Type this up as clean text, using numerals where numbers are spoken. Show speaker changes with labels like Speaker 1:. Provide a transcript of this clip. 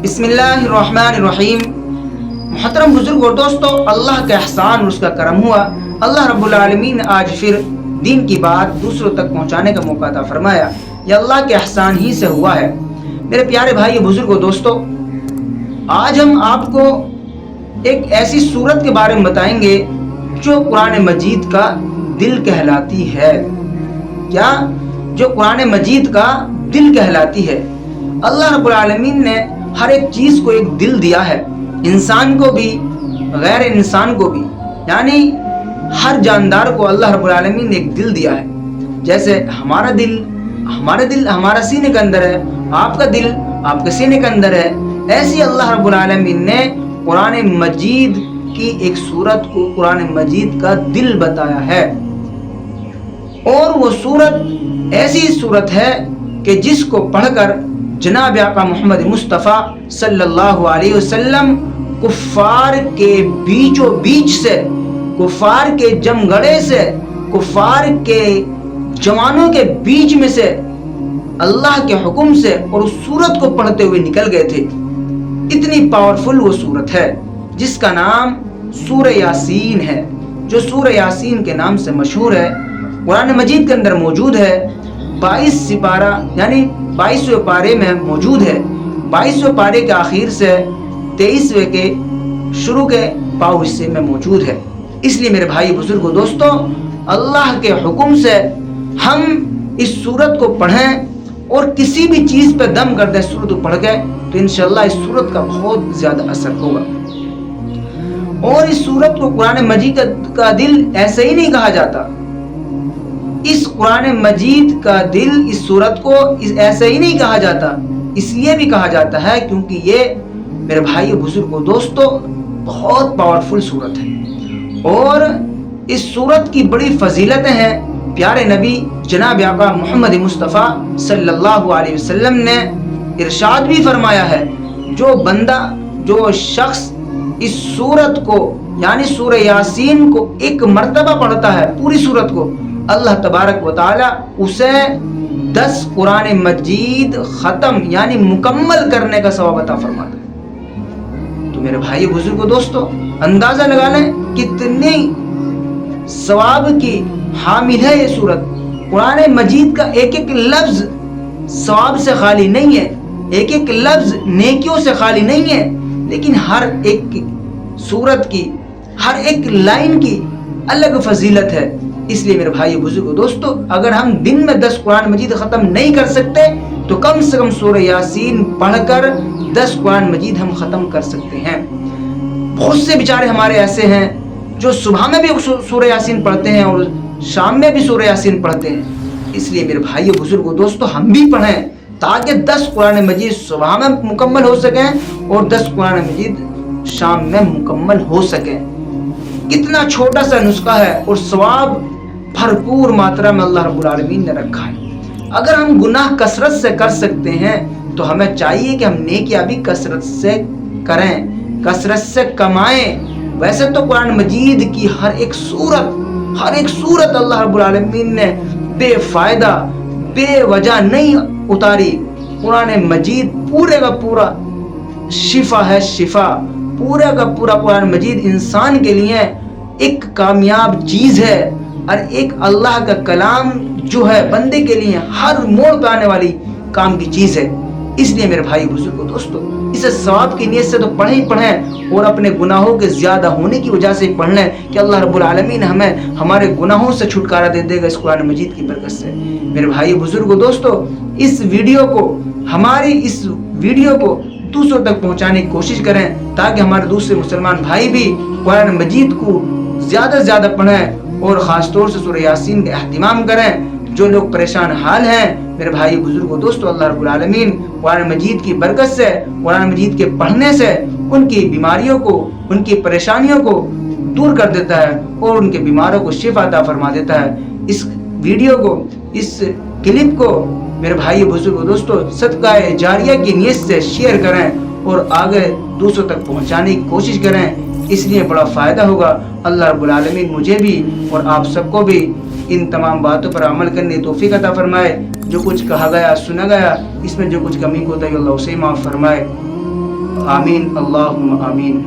Speaker 1: بسم اللہ الرحمن الرحیم۔ محترم بزرگ اور دوستو، اللہ کا احسان اور اس کا کرم ہوا، اللہ رب العالمین نے آج پھر دین کی بات دوسروں تک پہنچانے کا موقع عطا فرمایا۔ یہ اللہ کے احسان ہی سے ہوا ہے۔ میرے پیارے بھائی بزرگ اور دوستو، آج ہم آپ کو ایک ایسی سورت کے بارے میں بتائیں گے جو قرآن مجید کا دل کہلاتی ہے۔ کیا؟ جو قرآن مجید کا دل کہلاتی ہے۔ اللہ رب العالمین نے ہر ایک چیز کو ایک دل دیا ہے، انسان کو بھی غیر انسان کو بھی، یعنی ہر جاندار کو اللہ رب العالمین نے ایک دل دیا ہے۔ جیسے ہمارا دل ہمارا سینے کے اندر ہے، آپ کا دل آپ کے سینے کے اندر ہے، ایسی اللہ رب العالمین نے قرآن مجید کی ایک سورت کو قرآن مجید کا دل بتایا ہے۔ اور وہ سورت ایسی سورت ہے کہ جس کو پڑھ کر جناب آقا محمد مصطفیٰ صلی اللہ علیہ وسلم کفار کے بیچوں بیچ سے، کفار کے جمگڑے سے، کفار کے جوانوں کے بیچ میں سے اللہ کے حکم سے اور اس سورت کو پڑھتے ہوئے نکل گئے تھے۔ اتنی پاورفل وہ سورت ہے جس کا نام سورہ یاسین ہے، جو سورہ یاسین کے نام سے مشہور ہے، قرآن مجید کے اندر موجود ہے۔ 22 سپارہ یعنی 22ویں پارے میں موجود ہے۔ 22ویں پارے کے آخر سے 23ویں کے شروع کے پاؤ حصے میں موجود ہے۔ اس لیے میرے بھائی بزرگوں دوستوں، اللہ کے حکم سے ہم اس سورت کو پڑھیں اور کسی بھی چیز پہ دم کر دیں سورت کو پڑھ کے، تو انشاءاللہ اس سورت کا بہت زیادہ اثر ہوگا۔ اور اس سورت کو قرآن مجید کا دل ایسے ہی نہیں کہا جاتا۔ اس قرآن مجید کا دل اس سورت کو ایسے ہی نہیں کہا جاتا، اس لیے بھی کہا جاتا ہے کیونکہ یہ میرے بھائی بزرگوں دوستوں بہت پاورفل سورت ہے۔ اور اس سورت کی بڑی فضیلتیں ہیں۔ پیارے نبی جناب آقا محمد مصطفیٰ صلی اللہ علیہ وسلم نے ارشاد بھی فرمایا ہے، جو شخص اس سورت کو یعنی سورہ یاسین کو ایک مرتبہ پڑھتا ہے، پوری سورت کو، اللہ تبارک و تعالی اسے 10 قرآن مجید ختم یعنی مکمل کرنے کا ثواب عطا فرماتا ہے۔ تو میرے بھائی بزرگوں دوستو، اندازہ لگا لیں کتنی ثواب کی حامل ہے یہ سورت۔ قرآن مجید کا ایک ایک لفظ ثواب سے خالی نہیں ہے، ایک ایک لفظ نیکیوں سے خالی نہیں ہے، لیکن ہر ایک سورت کی ہر ایک لائن کی الگ فضیلت ہے۔ اس لیے میرے بھائی بزرگوں دوستو، اگر ہم دن میں 10 قرآن مجید ختم نہیں کر سکتے تو کم سے کم سورہ یاسین پڑھ کر 10 قرآن مجید ہم ختم کر سکتے ہیں۔ بہت سے بیچارے ہمارے ایسے ہیں جو صبح میں بھی سورہ یاسین پڑھتے ہیں اور شام میں بھی سورہ یاسین پڑھتے ہیں۔ اس لیے میرے بھائی بزرگوں دوستو، ہم بھی پڑھیں تاکہ 10 قرآن مجید صبح میں مکمل ہو سکیں اور 10 قرآن مجید شام میں مکمل ہو سکیں۔ کتنا چھوٹا سا نسخہ ہے اور ثواب بھرپور ماترا میں اللہ رب العالمین نے رکھا ہے۔ اگر ہم گناہ کثرت سے کر سکتے ہیں تو ہمیں چاہیے کہ ہم نیکیاں بھی کثرت سے کریں، کثرت سے کمائیں۔ ویسے تو قرآن مجید کی ہر ایک سورت اللہ رب العالمین نے بے فائدہ بے وجہ نہیں اتاری۔ قرآن مجید پورے کا پورا شفا ہے، شفا پورا کا پورا قرآن مجید انسان کے لیے ایک کامیاب چیز ہے، اور ایک اللہ کا کلام جو ہے بندے کے لیے ہر موڑ پہ آنے والی کام کی چیز ہے۔ اس لیے میرے بھائی بزرگوں دوستو، اسے ثواب کی نیت سے تو پڑھیں اور اپنے گناہوں کے زیادہ ہونے کی وجہ سے پڑھ لیں کہ اللہ رب العالمین ہمیں ہمارے گناہوں سے چھٹکارا دے دے گا اس قرآن مجید کی برکت سے۔ میرے بھائی بزرگوں دوستو، ہماری اس ویڈیو کو دوسروں تک پہنچانے کی کوشش کریں تاکہ ہمارے دوسرے مسلمان بھائی بھی قرآن مجید کو زیادہ سے زیادہ پڑھیں اور خاص طور سے سورہ یاسین کا اہتمام کریں۔ جو لوگ پریشان حال ہیں میرے بھائی بزرگوں دوستو، اللہ رب العالمین قرآن مجید کی برکت سے، قرآن مجید کے پڑھنے سے ان کی بیماریوں کو، ان کی پریشانیوں کو دور کر دیتا ہے اور ان کے بیماروں کو شفا عطا فرما دیتا ہے۔ اس ویڈیو کو، اس کلپ کو میرے بھائی بزرگوں دوستو صدقہ جاریہ کی نیت سے شیئر کریں اور آگے دوسروں تک پہنچانے کی کوشش کریں، اس لیے بڑا فائدہ ہوگا۔ اللہ رب العالمین مجھے بھی اور آپ سب کو بھی ان تمام باتوں پر عمل کرنے توفیق عطا فرمائے۔ جو کچھ کہا گیا، سنا گیا، اس میں جو کچھ کمی کوتاہی اللہ اسے معاف فرمائے۔ آمین اللہم آمین.